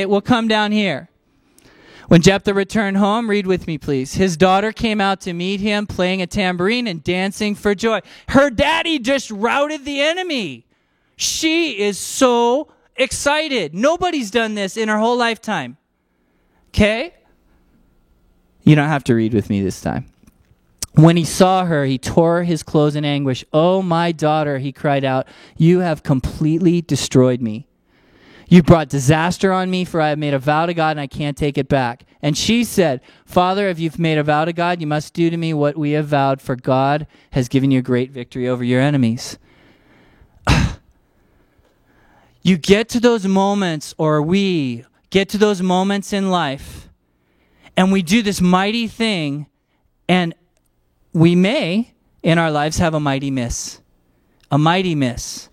we'll come down here. When Jephthah returned home, read with me, please. His daughter came out to meet him, playing a tambourine and dancing for joy. Her daddy just routed the enemy. She is so excited. Nobody's done this in her whole lifetime. Okay? You don't have to read with me this time. When he saw her, he tore his clothes in anguish. "Oh, my daughter," he cried out, "you have completely destroyed me. You brought disaster on me, for I have made a vow to God and I can't take it back." And she said, "Father, if you've made a vow to God, you must do to me what we have vowed, for God has given you great victory over your enemies." You get to those moments, or we get to those moments in life, and we do this mighty thing, and we may, in our lives, have a mighty miss. A mighty miss.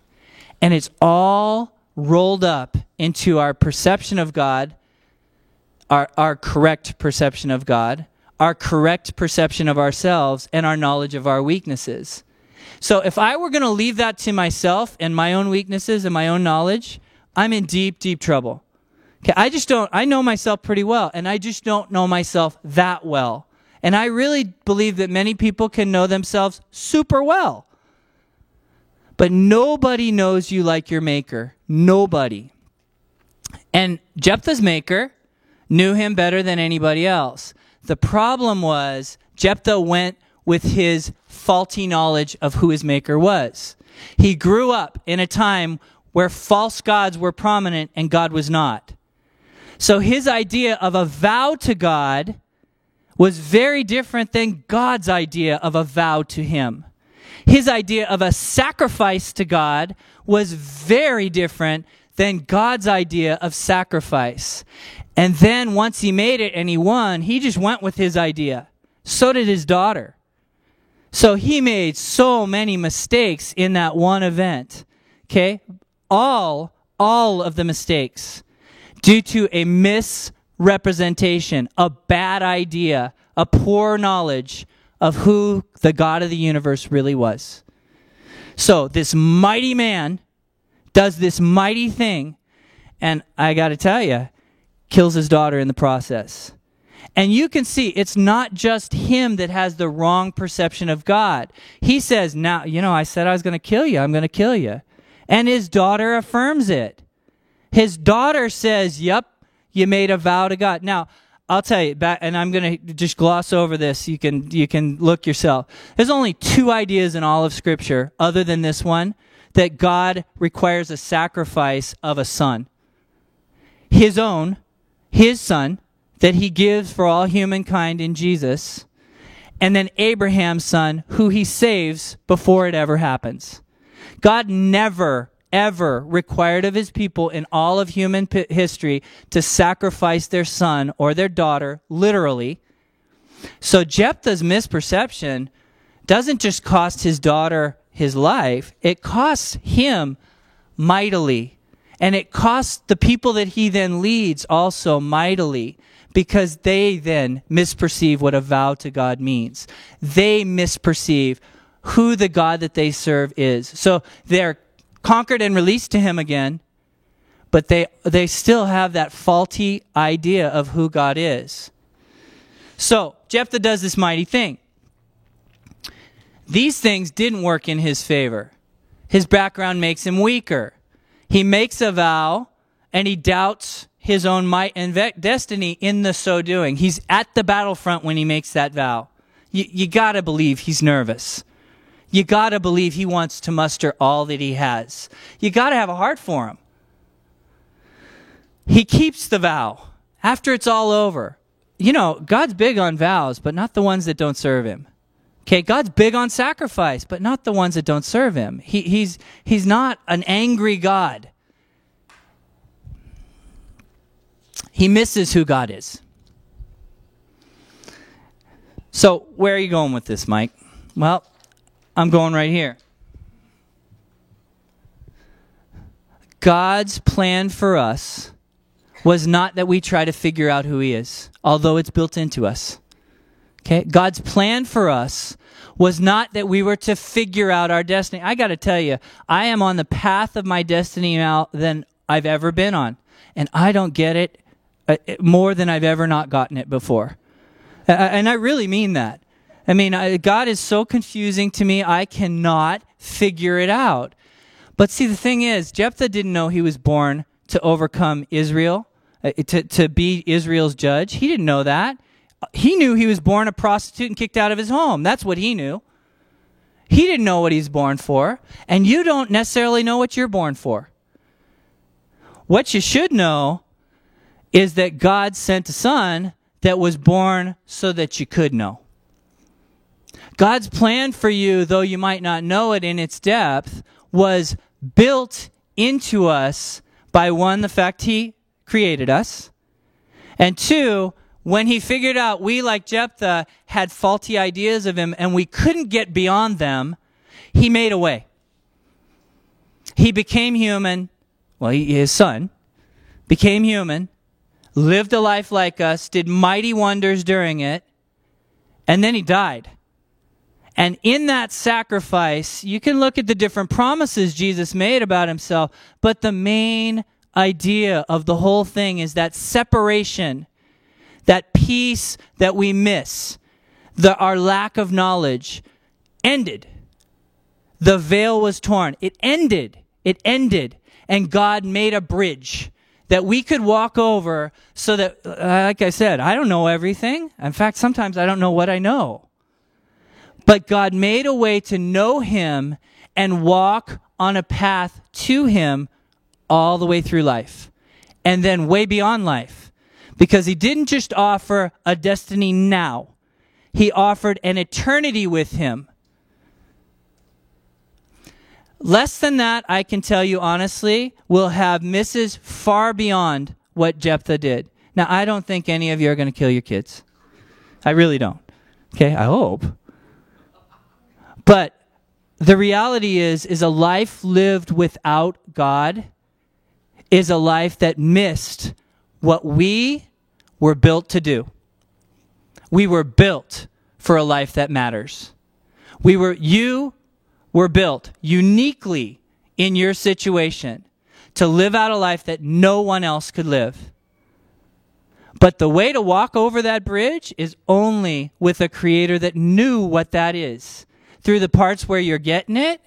And it's all rolled up into our perception of God, our correct perception of God, our correct perception of ourselves, and our knowledge of our weaknesses. So if I were going to leave that to myself and my own weaknesses and my own knowledge, I'm in deep, deep trouble. Okay, I know myself pretty well, and I just don't know myself that well. And I really believe that many people can know themselves super well. But nobody knows you like your maker. Nobody. And Jephthah's maker knew him better than anybody else. The problem was Jephthah went with his faulty knowledge of who his maker was. He grew up in a time where false gods were prominent and God was not. So his idea of a vow to God was very different than God's idea of a vow to him. His idea of a sacrifice to God was very different than God's idea of sacrifice. And then once he made it and he won, he just went with his idea. So did his daughter. So he made so many mistakes in that one event. Okay? All of the mistakes due to a misrepresentation, a bad idea, a poor knowledge of who the God of the universe really was. So this mighty man does this mighty thing, and I got to tell you, kills his daughter in the process. And you can see it's not just him that has the wrong perception of God. He says, "Now, I said I was going to kill you. I'm going to kill you." And his daughter affirms it. His daughter says, "Yep, you made a vow to God." Now, I'll tell you, and I'm going to just gloss over this. You can look yourself. There's only 2 ideas in all of Scripture, other than this one, that God requires a sacrifice of a son. His son, that he gives for all humankind in Jesus, and then Abraham's son, who he saves before it ever happens. God never, ever required of his people in all of human history to sacrifice their son or their daughter, literally. So Jephthah's misperception doesn't just cost his daughter his life, it costs him mightily. And it costs the people that he then leads also mightily, because they then misperceive what a vow to God means. They misperceive who the God that they serve is. So they're conquered and released to him again, but they still have that faulty idea of who God is. So Jephthah does this mighty thing. These things didn't work in his favor. His background makes him weaker. He makes a vow, and he doubts his own might and destiny in the so doing. He's at the battlefront when he makes that vow. You got to believe he's nervous. You got to believe he wants to muster all that he has. You got to have a heart for him. He keeps the vow after it's all over. God's big on vows, but not the ones that don't serve him. Okay, God's big on sacrifice, but not the ones that don't serve him. He's not an angry God. He misses who God is. So, where are you going with this, Mike? Well, I'm going right here. God's plan for us was not that we try to figure out who he is, although it's built into us. Okay? God's plan for us was not that we were to figure out our destiny. I got to tell you, I am on the path of my destiny now than I've ever been on. And I don't get it more than I've ever not gotten it before. And I really mean that. I mean, God is so confusing to me, I cannot figure it out. But see, the thing is, Jephthah didn't know he was born to overcome Israel, to be Israel's judge. He didn't know that. He knew he was born a prostitute and kicked out of his home. That's what he knew. He didn't know what he's born for, and you don't necessarily know what you're born for. What you should know is that God sent a son that was born so that you could know. God's plan for you, though you might not know it in its depth, was built into us by, one, the fact he created us, and two, when he figured out we, like Jephthah, had faulty ideas of him and we couldn't get beyond them, he made a way. He became human. Well, his son became human, lived a life like us, did mighty wonders during it, and then he died. And in that sacrifice, you can look at the different promises Jesus made about himself, but the main idea of the whole thing is that separation, that peace that we miss, our lack of knowledge, ended. The veil was torn. It ended. It ended. And God made a bridge that we could walk over so that, like I said, I don't know everything. In fact, sometimes I don't know what I know. But God made a way to know him and walk on a path to him all the way through life. And then way beyond life. Because he didn't just offer a destiny now. He offered an eternity with him. Less than that, I can tell you honestly, will have misses far beyond what Jephthah did. Now, I don't think any of you are going to kill your kids. I really don't. Okay, I hope. But the reality is a life lived without God is a life that missed what we were built to do. We were built for a life that matters. You were built uniquely in your situation to live out a life that no one else could live. But the way to walk over that bridge is only with a creator that knew what that is, through the parts where you're getting it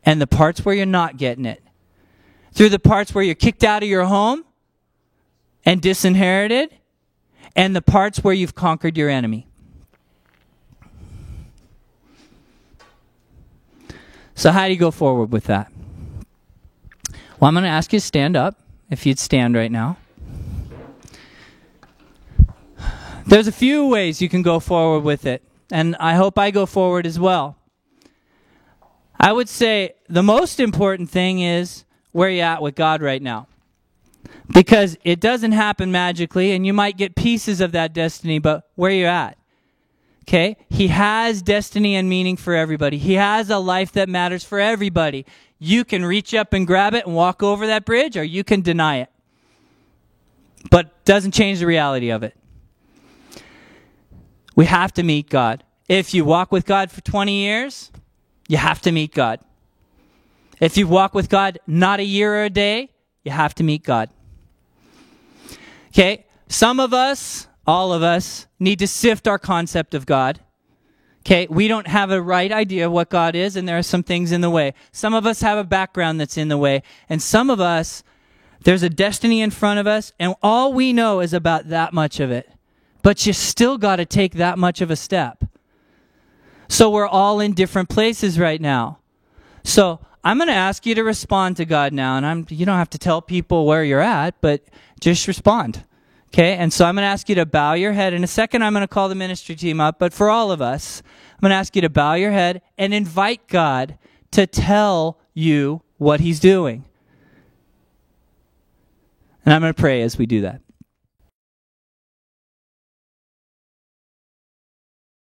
and the parts where you're not getting it. Through the parts where you're kicked out of your home and disinherited, and the parts where you've conquered your enemy. So how do you go forward with that? Well, I'm going to ask you to stand up, if you'd stand right now. There's a few ways you can go forward with it, and I hope I go forward as well. I would say the most important thing is where you're at with God right now. Because it doesn't happen magically, and you might get pieces of that destiny, but where you're at. Okay? He has destiny and meaning for everybody. He has a life that matters for everybody. You can reach up and grab it and walk over that bridge, or you can deny it. But doesn't change the reality of it. We have to meet God. If you walk with God for 20 years, you have to meet God. If you walk with God not a year or a day, you have to meet God. Okay, some of us, all of us, need to sift our concept of God. Okay, we don't have a right idea of what God is, and there are some things in the way. Some of us have a background that's in the way, and some of us, there's a destiny in front of us, and all we know is about that much of it. But you still got to take that much of a step. So we're all in different places right now. So I'm going to ask you to respond to God now, and you don't have to tell people where you're at, but just respond. Okay, and so I'm going to ask you to bow your head. In a second, I'm going to call the ministry team up, but for all of us, I'm going to ask you to bow your head and invite God to tell you what he's doing. And I'm going to pray as we do that.